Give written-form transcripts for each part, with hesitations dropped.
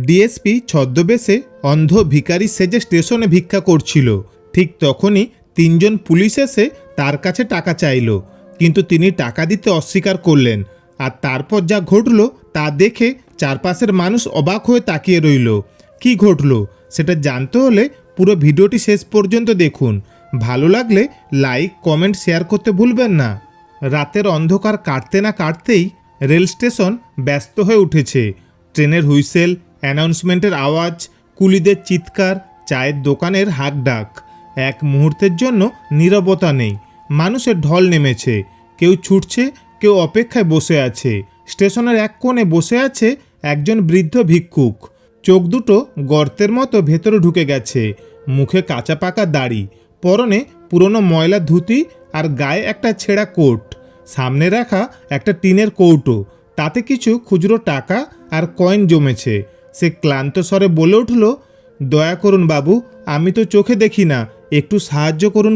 DSP ছদ্মবেশে অন্ধ ভিখারি সেজে স্টেশনে ভিক্ষা করছিল। ঠিক তখনই 3 জন পুলিশ এসে তার কাছে টাকা চাইল, কিন্তু তিনি টাকা দিতে অস্বীকার করলেন। আর তারপর যা ঘটল তা দেখে চারপাশের মানুষ অবাক হয়ে তাকিয়ে রইল। কি ঘটল সেটা জানতে হলে পুরো ভিডিওটি শেষ পর্যন্ত দেখুন। ভালো লাগলে লাইক, কমেন্ট, শেয়ার করতে ভুলবেন না। রাতের অন্ধকার কাটতে না কাটতেই রেল স্টেশন ব্যস্ত হয়ে উঠেছে। ট্রেনের হুইসেল, অ্যানাউন্সমেন্টের আওয়াজ, কুলিদের চিৎকার, চায়ের দোকানের হাঁকডাক। এক মুহূর্তের জন্য নীরবতা নেই। মানুষের ঢল নেমেছে। কেউ ছুটছে, কেউ অপেক্ষায় বসে আছে। স্টেশনের এক কোণে বসে আছে একজন বৃদ্ধ ভিক্ষুক। চোখ দুটো গর্তের মতো ভেতরে ঢুকে গেছে। মুখে কাঁচা পাকা দাড়ি, পরনে পুরনো ময়লা ধুতি আর গায়ে একটা ছেঁড়া কোট। সামনে রাখা একটা টিনের কৌটো, তাতে কিছু খুচরো টাকা আর কয়েন জমেছে। সে ক্লান্ত স্বরে বলে উঠল, দয়া করুন বাবু, আমি তো চোখে দেখি না, একটু সাহায্য করুন।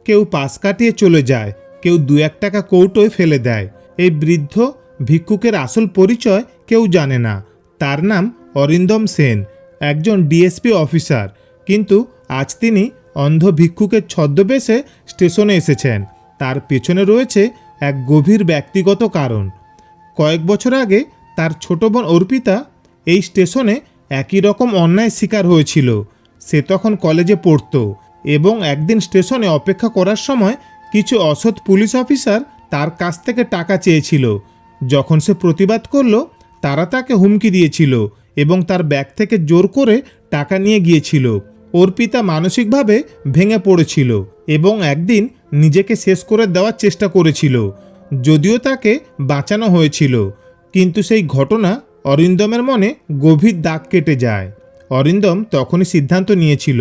কেউ পাশ কাটিয়ে চলে যায়, কেউ 2-1 টাকা কৌটোয় ফেলে দেয়। এই বৃদ্ধ ভিক্ষুকের আসল পরিচয় কেউ জানে না। তার নাম অরিন্দম সেন, একজন ডিএসপি অফিসার। কিন্তু আজ তিনি অন্ধ ভিক্ষুকের ছদ্মবেশে স্টেশনে এসেছেন। তার পেছনে রয়েছে এক গভীর ব্যক্তিগত কারণ। কয়েক বছর আগে তার ছোট বোন অর্পিতা এই স্টেশনে একই রকম অন্যায় শিকার হয়েছিল। সে তখন কলেজে পড়তো এবং একদিন স্টেশনে অপেক্ষা করার সময় কিছু অসৎ পুলিশ অফিসার তার কাছ থেকে টাকা চেয়েছিল। যখন সে প্রতিবাদ করল, তারা তাকে হুমকি দিয়েছিল এবং তার ব্যাগ থেকে জোর করে টাকা নিয়ে গিয়েছিল। অর্পিতা মানসিকভাবে ভেঙে পড়েছিল এবং একদিন নিজেকে শেষ করে দেওয়ার চেষ্টা করেছিল, যদিও তাকে বাঁচানো হয়েছিল। কিন্তু সেই ঘটনা অরিন্দমের মনে গভীর দাগ কেটে যায়। অরিন্দম তখনই সিদ্ধান্ত নিয়েছিল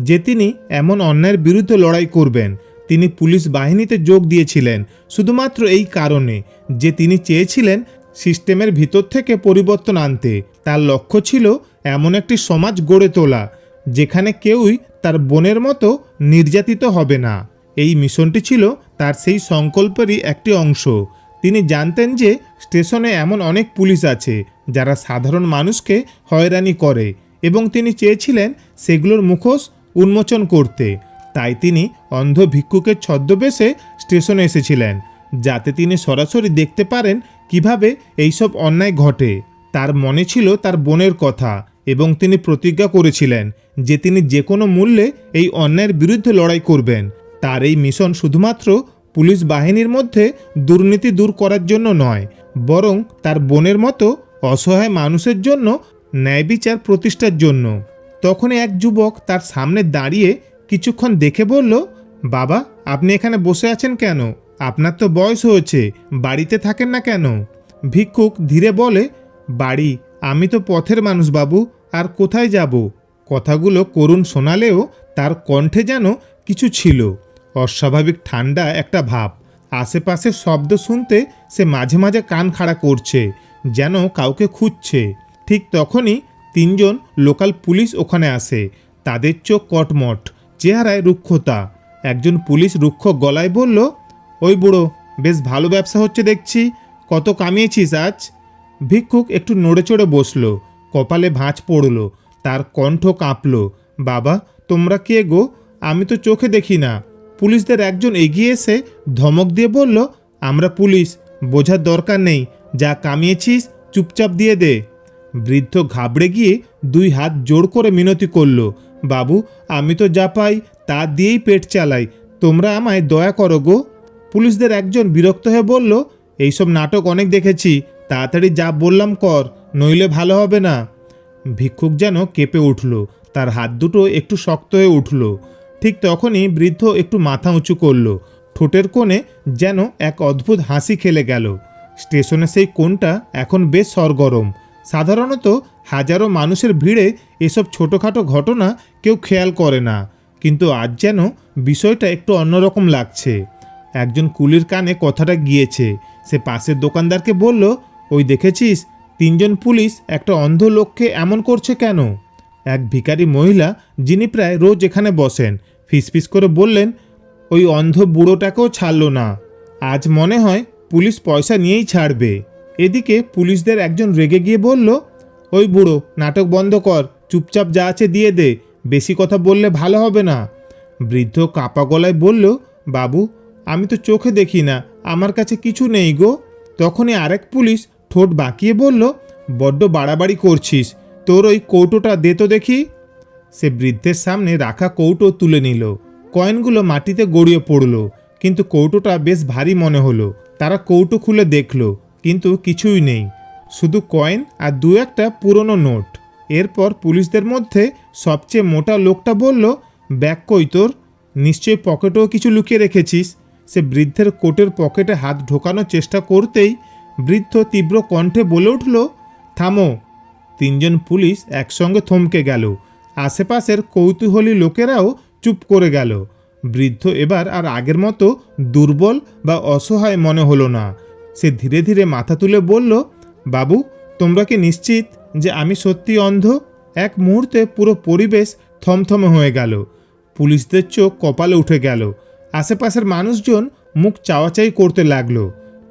যে তিনি এমন অন্যায়ের বিরুদ্ধে লড়াই করবেন। তিনি পুলিশ বাহিনীতে যোগ দিয়েছিলেন শুধুমাত্র এই কারণে যে তিনি চেয়েছিলেন সিস্টেমের ভিতর থেকে পরিবর্তন আনতে। তার লক্ষ্য ছিল এমন একটি সমাজ গড়ে তোলা যেখানে কেউই তার বোনের মতো নির্যাতিত হবে না। এই মিশনটি ছিল তার সেই সংকল্পেরই একটি অংশ। তিনি জানতেন যে স্টেশনে এমন অনেক পুলিশ আছে যারা সাধারণ মানুষকে হয়রানি করে এবং তিনি চেয়েছিলেন সেগুলোর মুখোশ উন্মোচন করতে। তাই তিনি অন্ধ ভিক্ষুকের ছদ্মবেশে স্টেশনে এসেছিলেন, যাতে তিনি সরাসরি দেখতে পারেন কিভাবে এইসব অন্যায় ঘটে। তার মনে ছিল তার বোনের কথা এবং তিনি প্রতিজ্ঞা করেছিলেন যে তিনি যে কোনো মূল্যে এই অন্যায়ের বিরুদ্ধে লড়াই করবেন। তার এই মিশন শুধুমাত্র পুলিশ বাহিনীর মধ্যে দুর্নীতি দূর করার জন্য নয়, বরং তার বোনের মতো অসহায় মানুষের জন্য ন্যায় বিচার প্রতিষ্ঠার জন্য। তখনই এক যুবক তার সামনে দাঁড়িয়ে কিছুক্ষণ দেখে বলল, বাবা, আপনি এখানে বসে আছেন কেন? আপনার তো বয়স হয়েছে, বাড়িতে থাকেন না কেন? ভিক্ষুক ধীরে বলে, বাড়ি? আমি তো পথের মানুষ বাবু, আর কোথায় যাব? কথাগুলো করুণ শোনালেও তার কণ্ঠে যেন কিছু ছিল, অস্বাভাবিক ঠান্ডা একটা ভাব। আশেপাশের শব্দ শুনতে সে মাঝে মাঝে কান খাড়া করছে, যেন কাউকে খুঁজছে। ঠিক তখনই 3 জন লোকাল পুলিশ ওখানে আসে। তাদের চোখ কটমট, চেহারায় রুক্ষতা। একজন পুলিশ রুক্ষ গলায় বলল, ওই বুড়ো, বেশ ভালো ব্যবসা হচ্ছে দেখছি, কত কামিয়েছিস আজ? ভিক্ষুক একটু নড়ে চড়ে বসল, কপালে ভাঁজ পড়ল, তার কণ্ঠ কাঁপল। বাবা, তোমরা কে গো? আমি তো চোখে দেখি না। পুলিশদের একজন এগিয়ে এসে ধমক দিয়ে বলল, আমরা পুলিশ, বোঝার দরকার নেই, যা কামিয়েছিস চুপচাপ দিয়ে দে। বৃদ্ধ ঘাবড়ে গিয়ে 2 হাত জোড় করে মিনতি করল, বাবু, আমি তো যা পাই তা দিয়েই পেট চালাই, তোমরা আমায় দয়া করো গো। পুলিশদের একজন বিরক্ত হয়ে বলল, এইসব নাটক অনেক দেখেছি, তাড়াতাড়ি যা বললাম কর, নইলে ভালো হবে না। ভিক্ষুক যেন কেঁপে উঠল, তার হাত দুটো একটু শক্ত হয়ে উঠল। ঠিক তখনই বৃদ্ধ একটু মাথা উঁচু করল, ঠোঁটের কোণে যেন এক অদ্ভুত হাসি খেলে গেল। স্টেশনে সেই কোণটা এখন বেশ সরগরম। সাধারণত হাজারো মানুষের ভিড়ে এসব ছোটোখাটো ঘটনা কেউ খেয়াল করে না, কিন্তু আজ যেন বিষয়টা একটু অন্যরকম লাগছে। একজন কুলির কানে কথাটা গিয়েছে। সে পাশের দোকানদারকে বলল, ওই দেখেছিস, 3 জন পুলিশ একটা অন্ধ লোককে এমন করছে কেন? এক ভিখারি মহিলা, যিনি প্রায় রোজ এখানে বসেন, ফিসফিস করে বললেন, ওই অন্ধ বুড়োটাকেও ছাড়ল না। আজ মনে হয় পুলিশ পয়সা নিয়েই ছাড়বে। এদিকে পুলিশদের একজন রেগে গিয়ে বলল, ওই বুড়ো, নাটক বন্ধ কর, চুপচাপ যা আছে দিয়ে দে, বেশি কথা বললে ভালো হবে না। বৃদ্ধ কাঁপা গলায় বলল, বাবু, আমি তো চোখে দেখি না, আমার কাছে কিছু নেই গো। তখনই আরেক পুলিশ ঠোঁট বাঁকিয়ে বলল, বড্ড বাড়াবাড়ি করছিস, তোর ওই কৌটোটা দে তো দেখি। সে বৃদ্ধের সামনে রাখা কৌটো তুলে নিল। কয়েনগুলো মাটিতে গড়িয়ে পড়ল, কিন্তু কৌটোটা বেশ ভারী মনে হলো। তারা কৌটো খুলে দেখল, কিন্তু কিছুই নেই, শুধু কয়েন আর দু একটা পুরনো নোট। এরপর পুলিশদের মধ্যে সবচেয়ে মোটা লোকটা বলল, ব্যাগ কই তোর? নিশ্চয়ই পকেটেও কিছু লুকিয়ে রেখেছিস। সে বৃদ্ধের কোটের পকেটে হাত ঢোকানোর চেষ্টা করতেই বৃদ্ধ তীব্র কণ্ঠে বলে উঠল, থামো। তিনজন পুলিশ একসঙ্গে থমকে গেল। আশেপাশের কৌতূহলী লোকেরাও চুপ করে গেল। বৃদ্ধ এবার আর আগের মতো দুর্বল বা অসহায় মনে হলো না। সে ধীরে ধীরে মাথা তুলে বলল, বাবু, তোমরা কি নিশ্চিত যে আমি সত্যি অন্ধ? এক মুহূর্তে পুরো পরিবেশ থমথমে হয়ে গেল। পুলিশদের চোখ কপালে উঠে গেল। আশেপাশের মানুষজন মুখ চাওয়াচাই করতে লাগলো।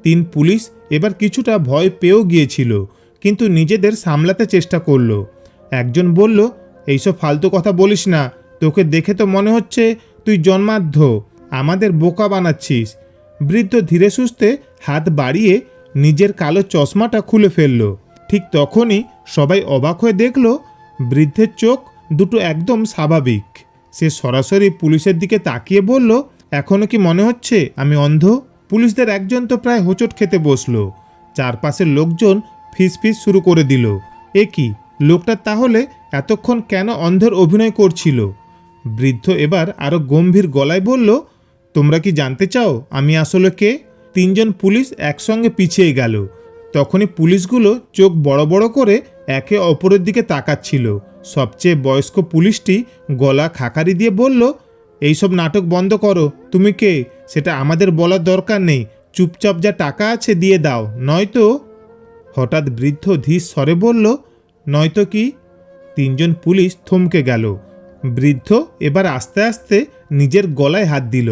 তিন পুলিশ এবার কিছুটা ভয় পেয়েও গিয়েছিল, কিন্তু নিজেদের সামলাতে চেষ্টা করলো। একজন বলল, এইসব ফালতু কথা বলিস না, তোকে দেখে তো মনে হচ্ছে তুই জন্মান্ধ, আমাদের বোকা বানাচ্ছিস। বৃদ্ধ ধীরে সুস্থে হাত বাড়িয়ে নিজের কালো চশমাটা খুলে ফেলল। ঠিক তখনই সবাই অবাক হয়ে দেখল বৃদ্ধের চোখ দুটো একদম স্বাভাবিক। সে সরাসরি পুলিশের দিকে তাকিয়ে বলল, এখনো কি মনে হচ্ছে আমি অন্ধ? পুলিশদের একজন তো প্রায় হোঁচট খেতে বসলো। চারপাশের লোকজন ফিসফিস শুরু করে দিল, এ কি, লোকটা তাহলে এতক্ষণ কেন অন্ধের অভিনয় করছিল? বৃদ্ধ এবার আরও গম্ভীর গলায় বলল, তোমরা কি জানতে চাও আমি আসলে কে? তিনজন পুলিশ একসঙ্গে পিছিয়ে গেল। তখনই পুলিশগুলো চোখ বড় বড় করে একে অপরের দিকে তাকাচ্ছিল। সবচেয়ে বয়স্ক পুলিশটি গলা খাকারি দিয়ে বলল, এইসব নাটক বন্ধ করো, তুমি কে সেটা আমাদের বলার দরকার নেই, চুপচাপ যা টাকা আছে দিয়ে দাও, নয়তো। হঠাৎ বৃদ্ধ ধীর স্বরে বলল, নয়তো কি? তিনজন পুলিশ থমকে গেল। বৃদ্ধ এবার আস্তে আস্তে নিজের গলায় হাত দিল।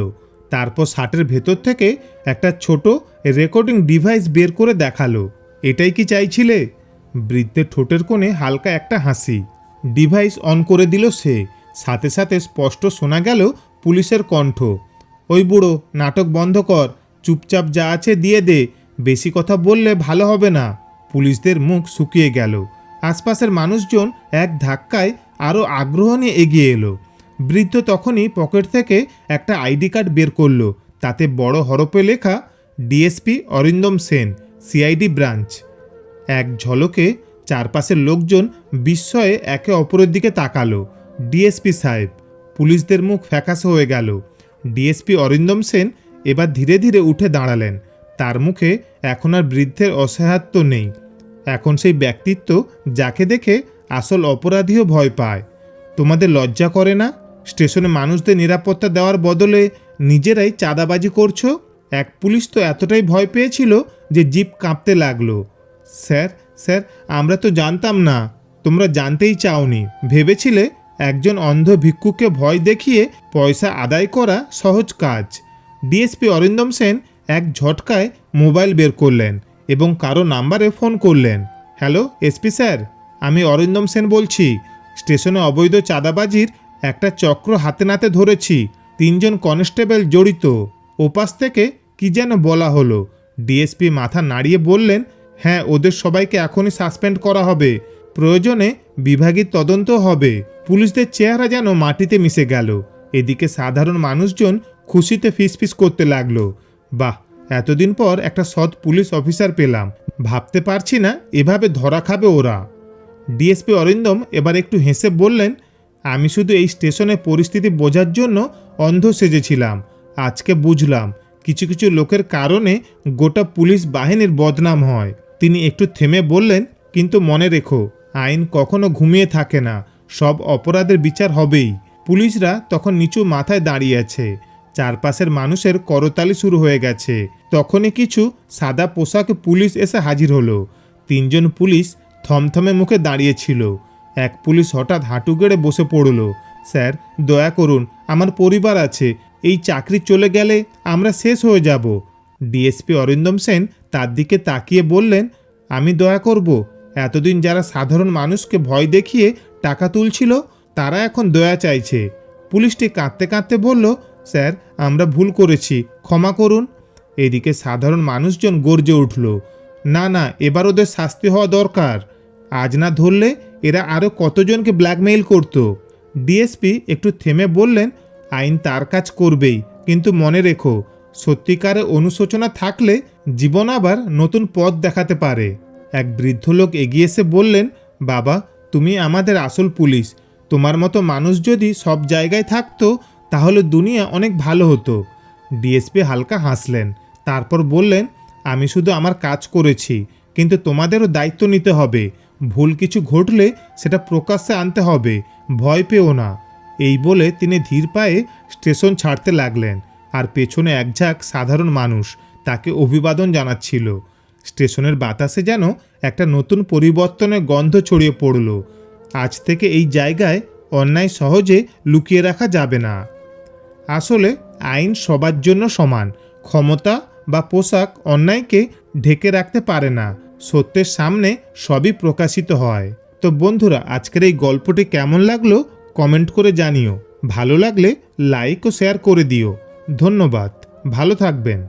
তারপর শার্টের ভেতর থেকে একটা ছোট রেকর্ডিং ডিভাইস বের করে দেখালো। এটাই কি চাইছিলে? বৃদ্ধের ঠোঁটের কোণে হালকা একটা হাসি। ডিভাইস অন করে দিল সে। সাথে সাথে স্পষ্ট শোনা গেল পুলিশের কণ্ঠ, ওই বুড়ো, নাটক বন্ধ কর, চুপচাপ যা আছে দিয়ে দে, বেশি কথা বললে ভালো হবে না। পুলিশদের মুখ শুকিয়ে গেল। আশপাশের মানুষজন এক ধাক্কায় আরও আগ্রহ নিয়ে এগিয়ে এলো। বৃদ্ধ তখনই পকেট থেকে একটা আইডি কার্ড বের করলো। তাতে বড় হরফে লেখা, DSP Arindam Sen, CID branch. এক ঝলকে চারপাশের লোকজন বিস্ময়ে একে অপরের দিকে তাকালো। ডিএসপি সাহেব। পুলিশদের মুখ ফ্যাকাশে হয়ে গেল। ডিএসপি অরিন্দম সেন এবার ধীরে ধীরে উঠে দাঁড়ালেন। তার মুখে এখন আর বৃদ্ধের অসহায়ত্ব নেই, এখন সেই ব্যক্তিত্ব যাকে দেখে আসল অপরাধীও ভয় পায়। তোমাদের লজ্জা করে না? স্টেশনে মানুষদের নিরাপত্তা দেওয়ার বদলে নিজেরাই চাঁদাবাজি করছো। এক পুলিশ তো এতটাই ভয় পেয়েছিল যে জিপ কাঁপতে লাগলো। স্যার, স্যার, আমরা তো জানতাম না। তোমরা জানতেই চাওনি, ভেবেছিলে একজন অন্ধ ভিক্ষুককে ভয় দেখিয়ে পয়সা আদায় করা সহজ কাজ। ডিএসপি অরিন্দম সেন এক ঝটকায় মোবাইল বের করলেন এবং কারো নাম্বারে ফোন করলেন। হ্যালো এসপি স্যার, আমি অরিন্দম সেন বলছি। স্টেশনে অবৈধ চাঁদাবাজির একটা চক্র হাতে নাতে ধরেছি। 3 জন কনস্টেবল জড়িত। ওপাশ থেকে কি যেন বলা হলো। ডিএসপি মাথা নাড়িয়ে বললেন, হ্যাঁ, ওদের সবাইকে এখনই সাসপেন্ড করা হবে, প্রয়োজনে বিভাগীয় তদন্ত হবে। পুলিশদের চেহারা যেন মাটিতে মিশে গেল। এদিকে সাধারণ মানুষজন খুশিতে ফিসফিস করতে লাগলো, বাহ, এতদিন পর একটা সৎ পুলিশ অফিসার পেলাম, ভাবতে পারছি না এভাবে ধরা খাবে ওরা। ডিএসপি অরিন্দম এবার একটু হেসে বললেন, আমি শুধু এই স্টেশনে পরিস্থিতি বোঝার জন্য অন্ধ সেজেছিলাম। আজকে বুঝলাম কিছু কিছু লোকের কারণে গোটা পুলিশ বাহিনীর বদনাম হয়। তিনি একটু থেমে বললেন, কিন্তু মনে রেখো, আইন কখনো ঘুমিয়ে থাকে না, সব অপরাধের বিচার হবেই। পুলিশরা তখন নিচু মাথায় দাঁড়িয়ে আছে। চারপাশের মানুষের করতালি শুরু হয়ে গেছে। তখনই কিছু সাদা পোশাকে পুলিশ এসে হাজির হলো। 3 জন পুলিশ থমথমে মুখে দাঁড়িয়েছিল। এক পুলিশ হঠাৎ হাঁটু গেড়ে বসে পড়ল। স্যার, দয়া করুন, আমার পরিবার আছে, এই চাকরি চলে গেলে আমরা শেষ হয়ে যাব। ডিএসপি অরিন্দম সেন তার দিকে তাকিয়ে বললেন, আমি দয়া করব, এতদিন যারা সাধারণ মানুষকে ভয় দেখিয়ে টাকা তুলছিল তারা এখন দয়া চাইছে। পুলিশটি কাঁদতে কাঁদতে বলল, স্যার, আমরা ভুল করেছি, ক্ষমা করুন। এদিকে সাধারণ মানুষজন গর্জে উঠল, না না, এবার ওদের শাস্তি হওয়া দরকার। আজ না ধরলে এরা আরও কতজনকে ব্ল্যাকমেইল করত। ডিএসপি একটু থেমে বললেন, আইন তার কাজ করবেই, কিন্তু মনে রেখো, সত্যিকারে অনুশোচনা থাকলে জীবন আবার নতুন পথ দেখাতে পারে। এক বৃদ্ধ লোক এগিয়ে এসে বললেন, বাবা, তুমি আমাদের আসল পুলিশ। তোমার মতো মানুষ যদি সব জায়গায় থাকতো তাহলে দুনিয়া অনেক ভালো হতো। ডিএসপি হালকা হাসলেন, তারপর বললেন, আমি শুধু আমার কাজ করেছি, কিন্তু তোমাদেরও দায়িত্ব নিতে হবে। ভুল কিছু ঘটলে সেটা প্রকাশ্যে আনতে হবে, ভয় পেও না। এই বলে তিনি ধীর পায়ে স্টেশন ছাড়তে লাগলেন, আর পেছনে একঝাঁক সাধারণ মানুষ তাকে অভিবাদন জানাচ্ছিল। স্টেশনের বাতাসে যেন একটা নতুন পরিবর্তনের গন্ধ ছড়িয়ে পড়ল। আজ থেকে এই জায়গায় অন্যায় সহজে লুকিয়ে রাখা যাবে না। আসলে আইন সবার জন্য সমান। ক্ষমতা বা পোশাক অন্যায়কে ঢেকে রাখতে পারে না। সত্যের সামনে সবই প্রকাশিত হয়। তো বন্ধুরা, আজকের এই গল্পটি কেমন লাগলো কমেন্ট করে জানিও। ভালো লাগলে লাইক ও শেয়ার করে দিও। ধন্যবাদ, ভালো থাকবেন।